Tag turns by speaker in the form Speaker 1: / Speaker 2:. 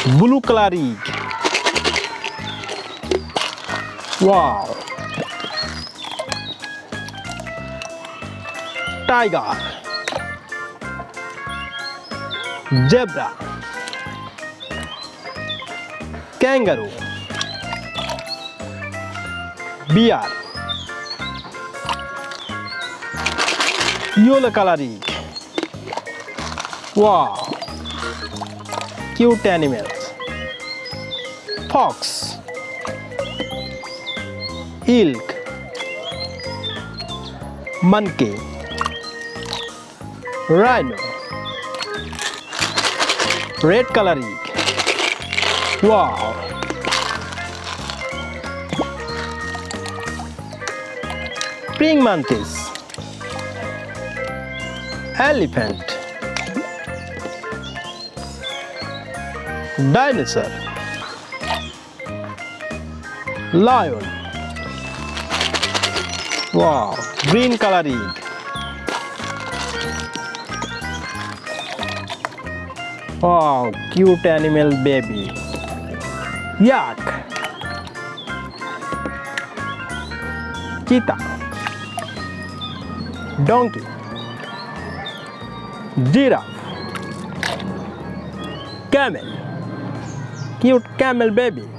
Speaker 1: Blue coloring. Wow. Tiger. Zebra. Kangaroo. Bear. Yellow coloring. Wow. Cute animals. Fox. Elk. Monkey. Rhino. Red coloring. Wow. Praying mantis. Elephant. Dinosaur. Lion. Wow, green coloring. Wow, cute animal baby. Yak. Cheetah. Donkey. Giraffe. Camel. Cute camel baby.